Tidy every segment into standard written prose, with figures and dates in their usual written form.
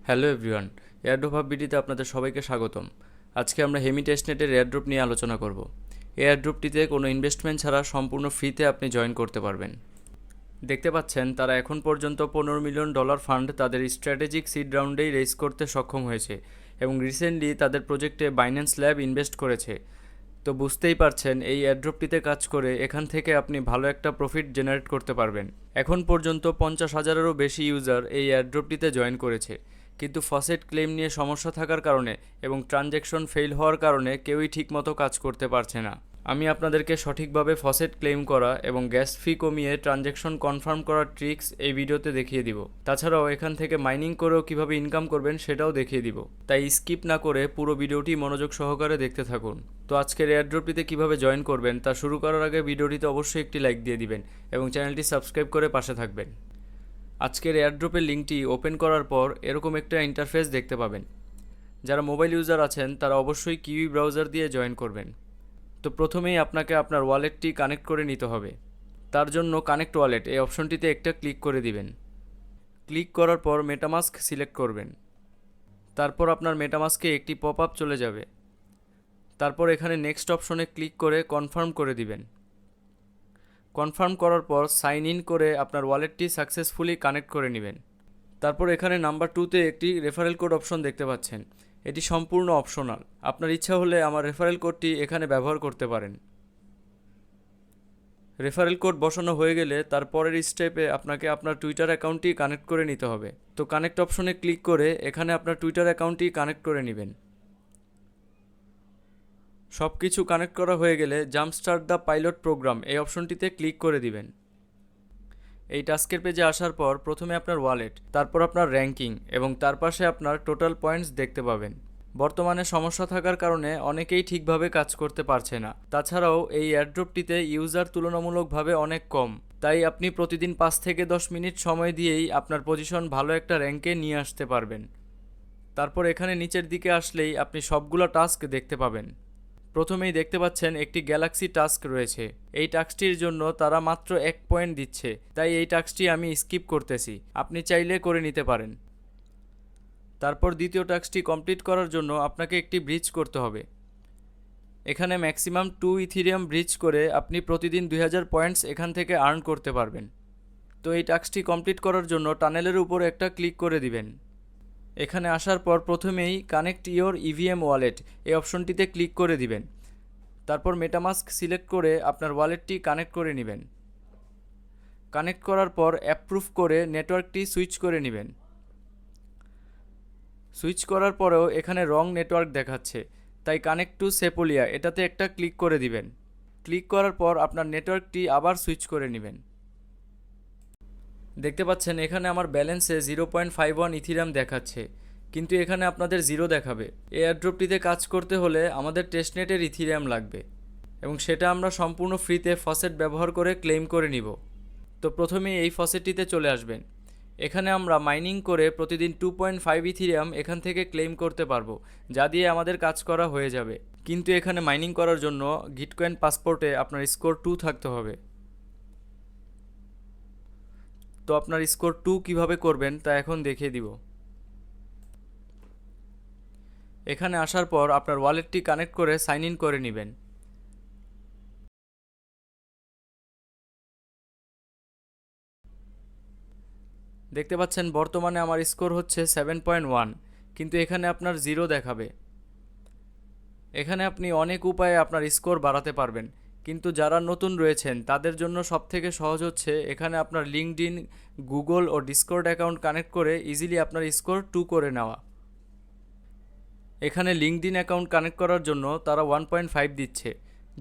Hello everyone, airdrop হাববিডিতে আপনাদের সবাইকে স্বাগতম। আজকে আমরা হেমি টেস্টনেটের এয়ারড্রপ নিয়ে আলোচনা করব। এই এয়ারড্রপটিতে কোনো ইনভেস্টমেন্ট ছাড়া সম্পূর্ণ ফ্রিতে আপনি জয়েন করতে পারবেন। দেখতে পাচ্ছেন তারা এখন পর্যন্ত $15 মিলিয়ন ফান্ড তাদের স্ট্র্যাটেজিক সিড রাউন্ডেই রেজ করতে সক্ষম হয়েছে এবং রিসেন্টলি তাদের প্রজেক্টে বাইন্যান্স ল্যাব ইনভেস্ট করেছে। তো বুঝতেই পারছেন এই এয়ারড্রপটিতে কাজ করে এখান থেকে আপনি ভালো একটা প্রফিট জেনারেট করতে পারবেন। এখন পর্যন্ত 50,000-এরও বেশি ইউজার এই এয়ারড্রপটিতে জয়েন করেছে, কিন্তু ফসেট ক্লেম নিয়ে সমস্যা থাকার কারণে এবং ট্রানজ্যাকশন ফেল হওয়ার কারণে কেউই ঠিকমতো কাজ করতে পারছে না। আমি আপনাদেরকে সঠিকভাবে ফসেট ক্লেম করা এবং গ্যাস ফি কমিয়ে ট্রানজ্যাকশন কনফার্ম করার ট্রিক্স এই ভিডিওতে দেখিয়ে দিব। তাছাড়াও এখান থেকে মাইনিং করেও কিভাবে ইনকাম করবেন সেটাও দেখিয়ে দিব। তাই স্কিপ না করে পুরো ভিডিওটি মনোযোগ সহকারে দেখতে থাকুন। তো আজকের এয়ারড্রপটিতে কিভাবে জয়েন করবেন তা শুরু করার আগে ভিডিওটিতে অবশ্যই একটি লাইক দিয়ে দিবেন এবং চ্যানেলটি সাবস্ক্রাইব করে পাশে থাকবেন। আজকের এয়ারড্রপের লিঙ্কটি ওপেন করার পর এরকম একটা ইন্টারফেস দেখতে পাবেন। যারা মোবাইল ইউজার আছেন তারা অবশ্যই কিউই ব্রাউজার দিয়ে জয়েন করবেন। তো প্রথমেই আপনাকে আপনার ওয়ালেটটি কানেক্ট করে নিতে হবে। তার জন্য কানেক্ট ওয়ালেট এই অপশনটিতে একটা ক্লিক করে দিবেন। ক্লিক করার পর মেটামাস্ক সিলেক্ট করবেন। তারপর আপনার মেটামাস্কে একটি পপ আপ চলে যাবে। তারপর এখানে নেক্সট অপশনে ক্লিক করে কনফার্ম করে দিবেন। কনফার্ম করার পর সাইন ইন করে আপনার ওয়ালেটটি সাকসেসফুলি কানেক্ট করে নেবেন। তারপর এখানে নাম্বার 2তে একটি রেফারেল কোড অপশন দেখতে পাচ্ছেন। এটি সম্পূর্ণ অপশনাল, আপনার ইচ্ছা হলে আমার রেফারেল কোডটি এখানে ব্যবহার করতে পারেন। রেফারেল কোড বসানো হয়ে গেলে তারপরের স্টেপে আপনাকে আপনার টুইটার অ্যাকাউন্টটি কানেক্ট করে নিতে হবে। তো কানেক্ট অপশনে ক্লিক করে এখানে আপনার টুইটার অ্যাকাউন্টটি কানেক্ট করে নেবেন। সব কিছু কানেক্ট করা হয়ে গেলে jump start the pilot program এই অপশনটিতে ক্লিক করে দিবেন। এই টাস্কের পেজে আসার পর প্রথমে আপনার ওয়ালেট, তারপর আপনার র্যাঙ্কিং এবং তার পাশে আপনার টোটাল পয়েন্টস দেখতে পাবেন। বর্তমানে সমস্যা থাকার কারণে অনেকেই ঠিকভাবে কাজ করতে পারছে না। তাছাড়াও এই এয়ারড্রপটিতে ইউজার তুলনামূলকভাবে অনেক কম, তাই আপনি প্রতিদিন 5 থেকে 10 মিনিট সময় দিয়েই আপনার পজিশন ভালো একটা র্যাঙ্কে নিয়ে আসতে পারবেন। তারপর এখানে নিচের দিকে আসলেই আপনি সবগুলো টাস্ক দেখতে পাবেন। প্রথমেই দেখতে পাচ্ছেন একটি গ্যালাক্সি টাস্ক রয়েছে। এই টাস্কটির জন্য তারা মাত্র 1 পয়েন্ট দিচ্ছে, তাই এই টাস্কটি আমি স্কিপ করতেছি, আপনি চাইলে করে নিতে পারেন। তারপর দ্বিতীয় টাস্কটি কমপ্লিট করার জন্য আপনাকে একটি ব্রিজ করতে হবে। এখানে ম্যাক্সিমাম 2 ইথিরিয়াম ব্রিজ করে আপনি প্রতিদিন 2000 পয়েন্টস এখান থেকে আর্ন করতে পারবেন। তো এই টাস্কটি কমপ্লিট করার জন্য টানেলের উপর একটা ক্লিক করে দিবেন। এখানে আসার পর প্রথমেই কানেক্ট ইওর ইভিএম ওয়ালেট এই অপশনটিতে ক্লিক করে দিবেন। তারপর মেটামাস্ক সিলেক্ট করে আপনার ওয়ালেটটি কানেক্ট করে নেবেন। কানেক্ট করার পর অ্যাপ্রুভ করে নেটওয়ার্কটি সুইচ করে নেবেন। সুইচ করার পরেও এখানে রং নেটওয়ার্ক দেখাচ্ছে, তাই কানেক্ট টু সেপোলিয়া এটাতে একটা ক্লিক করে দিবেন। ক্লিক করার পর আপনার নেটওয়ার্কটি আবার সুইচ করে নেবেন। দেখতে পাচ্ছেন এখানে আমার ব্যালেন্সে 0.51 ইথিরিয়াম দেখাচ্ছে, কিন্তু এখানে আপনাদের জিরো দেখাবে। এই এয়ারড্রপটিতে কাজ করতে হলে আমাদের টেস্টনেটের ইথিরিয়াম লাগবে এবং সেটা আমরা সম্পূর্ণ ফ্রিতে ফসেট ব্যবহার করে ক্লেম করে নিব। তো প্রথমেই এই ফসেটটিতে চলে আসবেন। এখানে আমরা মাইনিং করে প্রতিদিন 2.5 ইথিরিয়াম এখান থেকে ক্লেম করতে পারবো, যা দিয়ে আমাদের কাজ করা হয়ে যাবে। কিন্তু এখানে মাইনিং করার জন্য গিটকয়েন পাসপোর্টে আপনার স্কোর 2 থাকতে হবে। তো আপনার স্কোর 2 কিভাবে করবেন তা এখন দেখিয়ে দিব। এখানে আসার পর আপনার ওয়ালেটটি কানেক্ট করে সাইন ইন করে নেবেন। দেখতে পাচ্ছেন বর্তমানে আমার স্কোর হচ্ছে 7.1, কিন্তু এখানে আপনার জিরো দেখাবে। এখানে আপনি অনেক উপায়ে আপনার স্কোর বাড়াতে পারবেন, কিন্তু যারা নতুন রয়েছেন তাদের জন্য সবথেকে সহজ হচ্ছে এখানে আপনার লিঙ্কডইন, গুগল ও ডিসকর্ড অ্যাকাউন্ট কানেক্ট করে ইজিলি আপনার স্কোর 2 করে নেওয়া। এখানে লিঙ্কডইন অ্যাকাউন্ট কানেক্ট করার জন্য তারা 1.5 দিচ্ছে,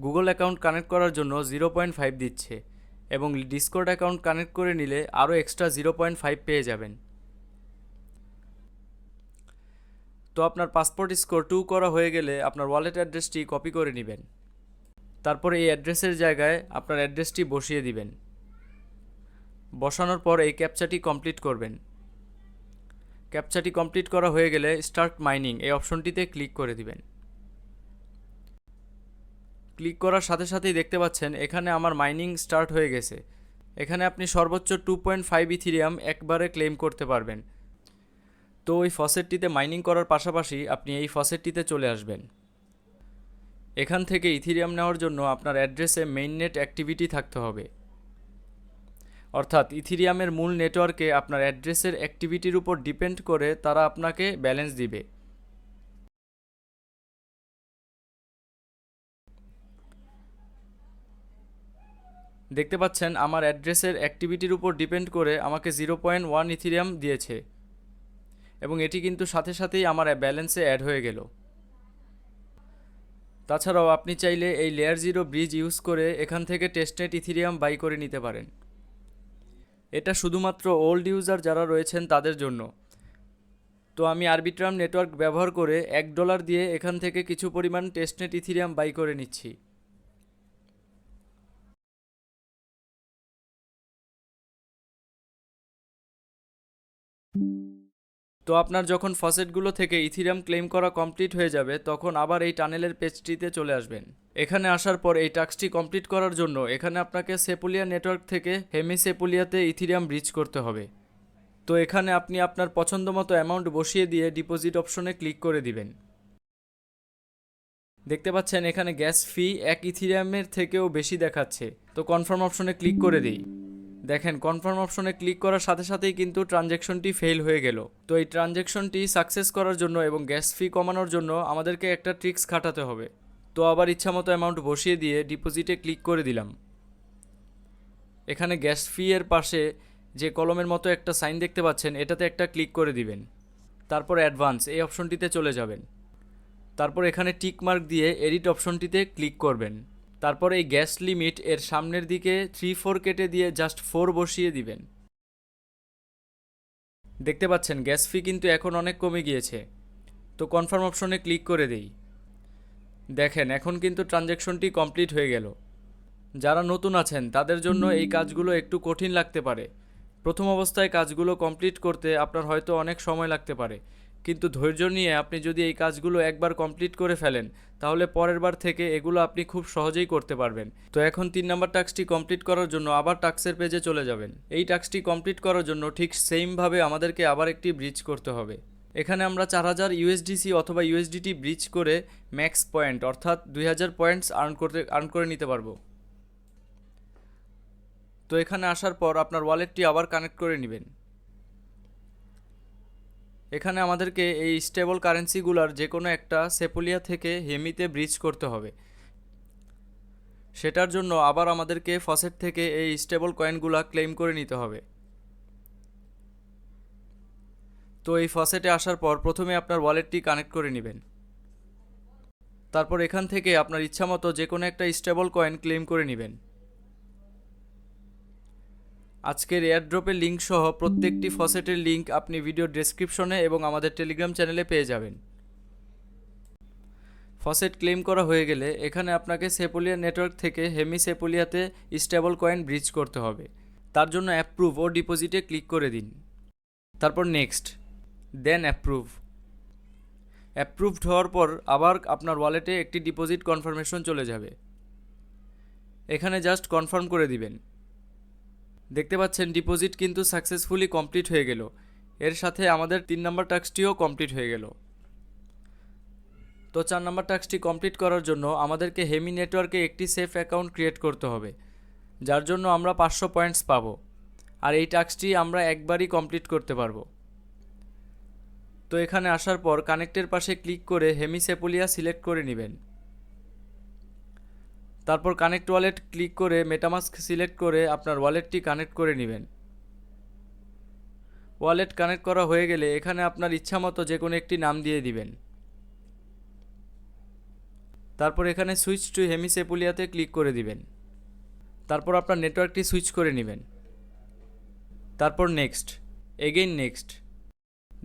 গুগল অ্যাকাউন্ট কানেক্ট করার জন্য 0.5 দিচ্ছে এবং ডিসকর্ড অ্যাকাউন্ট কানেক্ট করে নিলে আরও এক্সট্রা 0.5 পেয়ে যাবেন। তো আপনার পাসপোর্ট স্কোর 2 করা হয়ে গেলে আপনার ওয়ালেট অ্যাড্রেসটি কপি করে নেবেন। তারপর এই অ্যাড্রেসের জায়গায় আপনার অ্যাড্রেসটি বসিয়ে দিবেন। বসানোর পর এই ক্যাপচাটি কমপ্লিট করবেন। ক্যাপচাটি কমপ্লিট করা হয়ে গেলে স্টার্ট মাইনিং এই অপশনটিতে ক্লিক করে দিবেন। ক্লিক করার সাথে সাথেই দেখতে পাচ্ছেন এখানে আমার মাইনিং স্টার্ট হয়ে গেছে। এখানে আপনি সর্বোচ্চ 2.5 ইথিরিয়াম একবারে ক্লেম করতে পারবেন। তো ওই ফসেটটিতে মাইনিং করার পাশাপাশি আপনি এই ফসেটটিতে চলে আসবেন। এখান থেকে ইথিরিয়াম নেওয়ার জন্য আপনার অ্যাড্রেসে মেইননেট অ্যাক্টিভিটি থাকতে হবে, অর্থাৎ ইথিরিয়ামের মূল নেটওয়ার্কে আপনার অ্যাড্রেসের অ্যাক্টিভিটির উপর ডিপেন্ড করে তারা আপনাকে ব্যালেন্স দিবে। দেখতে পাচ্ছেন আমার অ্যাড্রেসের অ্যাক্টিভিটির উপর ডিপেন্ড করে আমাকে 0.1 ইথিরিয়াম দিয়েছে এবং এটি কিন্তু সাথে সাথেই আমার ব্যালেন্সে অ্যাড হয়ে গেল। তাছাড়াও আপনি চাইলে এই লেয়ার 0 ব্রিজ ইউজ করে এখান থেকে টেস্টনেট ইথিরিয়াম বাই করে নিতে পারেন। এটা শুধুমাত্র ওল্ড ইউজার যারা রয়েছেন তাদের জন্য। তো আমি আরবিট্রাম নেটওয়ার্ক ব্যবহার করে $1 দিয়ে এখান থেকে কিছু পরিমাণ টেস্টনেট ইথিরিয়াম বাই করে নিচ্ছি। তো আপনার যখন ফসেটগুলো থেকে ইথিরিয়াম ক্লেম করা কমপ্লিট হয়ে যাবে তখন আবার এই টানেলের পেজটিতে চলে আসবেন। এখানে আসার পর এই টাস্কটি কমপ্লিট করার জন্য এখানে আপনাকে সেপুলিয়া নেটওয়ার্ক থেকে হেমি সেপুলিয়াতে ইথিরিয়াম ব্রিজ করতে হবে। তো এখানে আপনি আপনার পছন্দ মতো অ্যামাউন্ট বসিয়ে দিয়ে ডিপোজিট অপশনে ক্লিক করে দিবেন। দেখতে পাচ্ছেন এখানে গ্যাস ফি 1 ইথিরিয়ামের থেকেও বেশি দেখাচ্ছে। তো কনফার্ম অপশনে ক্লিক করে দিই। দেখেন কনফার্ম অপশনে ক্লিক করার সাথে সাথেই কিন্তু ট্রানজ্যাকশনটি ফেল হয়ে গেল। তো এই ট্রানজ্যাকশনটি সাকসেস করার জন্য এবং গ্যাস ফি কমানোর জন্য আমাদেরকে একটা ট্রিক্স খাটাতে হবে। তো আবার ইচ্ছামতো অ্যামাউন্ট বসিয়ে দিয়ে ডিপোজিটে ক্লিক করে দিলাম। এখানে গ্যাস ফি এর পাশে যে কলমের মতো একটা সাইন দেখতে পাচ্ছেন এটাতে একটা ক্লিক করে দিবেন। তারপর অ্যাডভান্স এই অপশনটিতে চলে যাবেন। তারপর এখানে টিক মার্ক দিয়ে এডিট অপশনটিতে ক্লিক করবেন। তারপর এই গ্যাস লিমিট এর সামনের দিকে 3-4 কেটে দিয়ে জাস্ট 4 বসিয়ে দিবেন। দেখতে পাচ্ছেন গ্যাস ফি কিন্তু এখন অনেক কমে গিয়েছে। তো কনফার্ম অপশনে ক্লিক করে দেই। দেখেন এখন কিন্তু ট্রানজ্যাকশনটি কমপ্লিট হয়ে গেল। যারা নতুন আছেন তাদের জন্য এই কাজগুলো একটু কঠিন লাগতে পারে। প্রথম অবস্থায় কাজগুলো কমপ্লিট করতে আপনার হয়তো অনেক সময় লাগতে পারে, কিন্তু ধৈর্য নিয়ে আপনি যদি এই কাজগুলো একবার কমপ্লিট করে ফেলেন তাহলে পরের বার থেকে এগুলো আপনি খুব সহজেই করতে পারবেন। তো এখন 3 নম্বর টাস্কটি কমপ্লিট করার জন্য আবার টাস্কের পেজে চলে যাবেন। এই টাস্কটি কমপ্লিট করার জন্য ঠিক সেমভাবে আমাদেরকে আবার একটি ব্রিজ করতে হবে। এখানে আমরা 4000 ইউএসডিসি অথবা ইউএসডিটি ব্রিজ করে ম্যাক্স পয়েন্ট অর্থাৎ 2000 পয়েন্টস আর্ন করে নিতে পারবো। তো এখানে আসার পর আপনার ওয়ালেটটি আবার কানেক্ট করে নেবেন। এখানে আমাদেরকে এই স্টেবল কারেন্সিগুলোর যে কোনো একটা সেপুলিয়া থেকে হেমিতে ব্রিজ করতে হবে। সেটার জন্য আবার আমাদেরকে ফসেট থেকে এই স্টেবল কয়েনগুলো ক্লেম করে নিতে হবে। তো এই ফসেটে আসার পর প্রথমে আপনার ওয়ালেটটি কানেক্ট করে নেবেন। তারপর এখান থেকে আপনার ইচ্ছামতো যে কোনো একটা স্টেবল কয়েন ক্লেম করে নেবেন। আজকের এয়ারড্রপের লিঙ্ক সহ প্রত্যেকটি ফসেটের লিঙ্ক আপনি ভিডিও ডেসক্রিপশনে এবং আমাদের টেলিগ্রাম চ্যানেলে পেয়ে যাবেন। ফসেট ক্লেম করা হয়ে গেলে এখানে আপনাকে সেপুলিয়া নেটওয়ার্ক থেকে হেমি সেপুলিয়াতে স্টেবল কয়েন ব্রিজ করতে হবে। তার জন্য অ্যাপ্রুভ ও ডিপোজিটে ক্লিক করে দিন। তারপর নেক্সট, দেন অ্যাপ্রুভড হওয়ার পর আবার আপনার ওয়ালেটে একটি ডিপোজিট কনফার্মেশন চলে যাবে। এখানে জাস্ট কনফার্ম করে দিবেন। দেখতে পাচ্ছেন ডিপোজিট কিন্তু সাকসেসফুলি কমপ্লিট হয়ে গেল। এর সাথে আমাদের 3 নম্বর টাস্কটিও কমপ্লিট হয়ে গেল। তো 4 নম্বর টাস্কটি কমপ্লিট করার জন্য আমাদেরকে হেমি নেটওয়ার্কে একটি সেফ অ্যাকাউন্ট ক্রিয়েট করতে হবে, যার জন্য আমরা 500 পয়েন্টস পাবো। আর এই টাস্কটি আমরা একবারই কমপ্লিট করতে পারবো। তো এখানে আসার পর কানেক্টের পাশে ক্লিক করে হেমি সেপুলিয়া সিলেক্ট করে নেবেন। তারপর কানেক্ট ওয়ালেট ক্লিক করে মেটামাস্ক সিলেক্ট করে আপনার ওয়ালেটটি কানেক্ট করে নেবেন। ওয়ালেট কানেক্ট করা হয়ে গেলে এখানে আপনার ইচ্ছামতো যে কোনো একটি নাম দিয়ে দিবেন। তারপর এখানে সুইচ টু হেমি সেপুলিয়াতে ক্লিক করে দিবেন। তারপর আপনার নেটওয়ার্কটি সুইচ করে নেবেন। তারপর নেক্সট, এগেইন নেক্সট,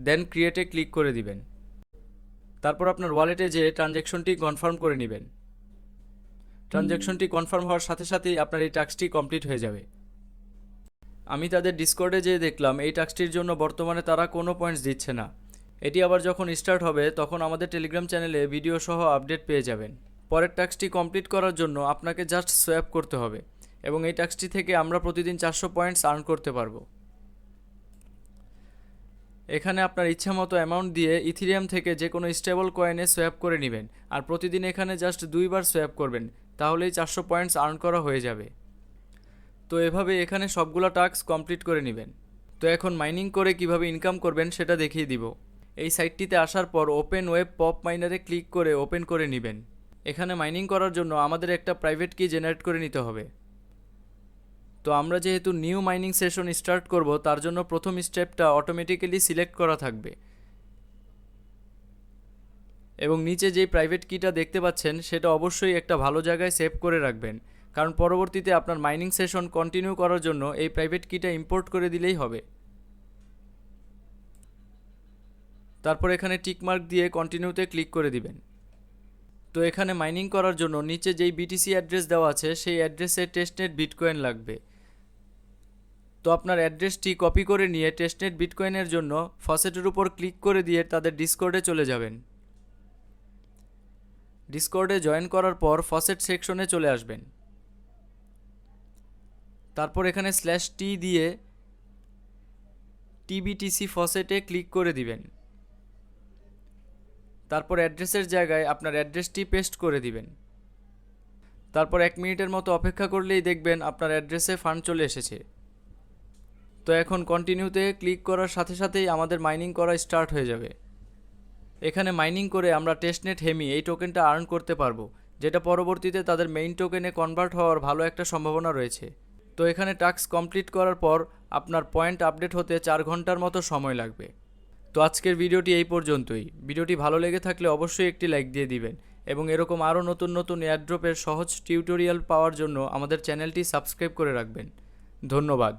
দেন ক্রিয়েটে ক্লিক করে দিবেন। তারপর আপনার ওয়ালেটে যে ট্রানজ্যাকশনটি কনফার্ম করে নেবেন। ট্রানজ্যাকশনটি কনফার্ম হওয়ার সাথে সাথেই আপনার এই টাস্কটি কমপ্লিট হয়ে যাবে। আমি তাদের ডিসকর্ডে যেয়ে দেখলাম এই টাস্কটির জন্য বর্তমানে তারা কোনো পয়েন্টস দিচ্ছে না। এটি আবার যখন স্টার্ট হবে তখন আমাদের টেলিগ্রাম চ্যানেলে ভিডিও সহ আপডেট পেয়ে যাবেন। পরের টাস্কটি কমপ্লিট করার জন্য আপনাকে জাস্ট সোয়াপ করতে হবে এবং এই টাস্কটি থেকে আমরা প্রতিদিন 400 পয়েন্টস আর্ন করতে পারবো। এখানে আপনার ইচ্ছামতো অ্যামাউন্ট দিয়ে ইথিরিয়াম থেকে যে কোনো স্টেবল কয়েনে সোয়াপ করে নেবেন, আর প্রতিদিন এখানে জাস্ট 2বার সোয়াপ করবেন, তাহলেই 400 পয়েন্টস আর্ন করা হয়ে যাবে। তো এভাবে এখানে সবগুলো টাস্ক কমপ্লিট করে নেবেন। তো এখন মাইনিং করে কিভাবে ইনকাম করবেন সেটা দেখিয়ে দিব। এই সাইটটিতে আসার পর ওপেন ওয়েব পপ মাইনারে ক্লিক করে ওপেন করে নেবেন। এখানে মাইনিং করার জন্য আমাদের একটা প্রাইভেট কি জেনারেট করে নিতে হবে। তো আমরা যেহেতু নিউ মাইনিং সেশন স্টার্ট করব, তার জন্য প্রথম স্টেপটা অটোমেটিক্যালি সিলেক্ট করা থাকবে এবং নিচে যেই প্রাইভেট কিটা দেখতে পাচ্ছেন সেটা অবশ্যই একটা ভালো জায়গায় সেভ করে রাখবেন, কারণ পরবর্তীতে আপনার মাইনিং সেশন কন্টিনিউ করার জন্য এই প্রাইভেট কিটা ইম্পোর্ট করে দিলেই হবে। তারপর এখানে টিকমার্ক দিয়ে কন্টিনিউতে ক্লিক করে দিবেন। তো এখানে মাইনিং করার জন্য নিচে যেই বিটিসি অ্যাড্রেস দেওয়া আছে সেই অ্যাড্রেসে টেস্টনেট বিটকয়েন লাগবে। তো আপনার অ্যাড্রেসটি কপি করে নিয়ে টেস্টনেট বিটকয়েনের জন্য ফসেটের উপর ক্লিক করে দিয়ে তাদের ডিসকর্ডে চলে যাবেন। ডিসকর্ডে জয়েন করার পর ফসেট সেকশনে চলে আসবেন। তারপর এখানে /t দিয়ে টিবিটিসি ফসেটে ক্লিক করে দিবেন। তারপর অ্যাড্রেসের জায়গায় আপনার অ্যাড্রেসটি পেস্ট করে দিবেন। তারপর 1 মিনিটের মতো অপেক্ষা করলেই দেখবেন আপনার অ্যাড্রেসে ফান্ড চলে এসেছে। তো এখন কন্টিনিউতে ক্লিক করার সাথে সাথেই আমাদের মাইনিং করা স্টার্ট হয়ে যাবে। এখানে মাইনিং করে আমরা টেস্টনেট হেমি এই টোকেনটা আর্ন করতে পারবো, যেটা পরবর্তীতে তাদের মেইন টোকেনে কনভার্ট হওয়ার ভালো একটা সম্ভাবনা রয়েছে। তো এখানে টাস্ক কমপ্লিট করার পর আপনার পয়েন্ট আপডেট হতে 4 ঘন্টার মতো সময় লাগবে। তো আজকের ভিডিওটি এই পর্যন্তই। ভিডিওটি ভালো লেগে থাকলে অবশ্যই একটি লাইক দিয়ে দিবেন এবং এরকম আরও নতুন নতুন এয়ারড্রপের সহজ টিউটোরিয়াল পাওয়ার জন্য আমাদের চ্যানেলটি সাবস্ক্রাইব করে রাখবেন। ধন্যবাদ।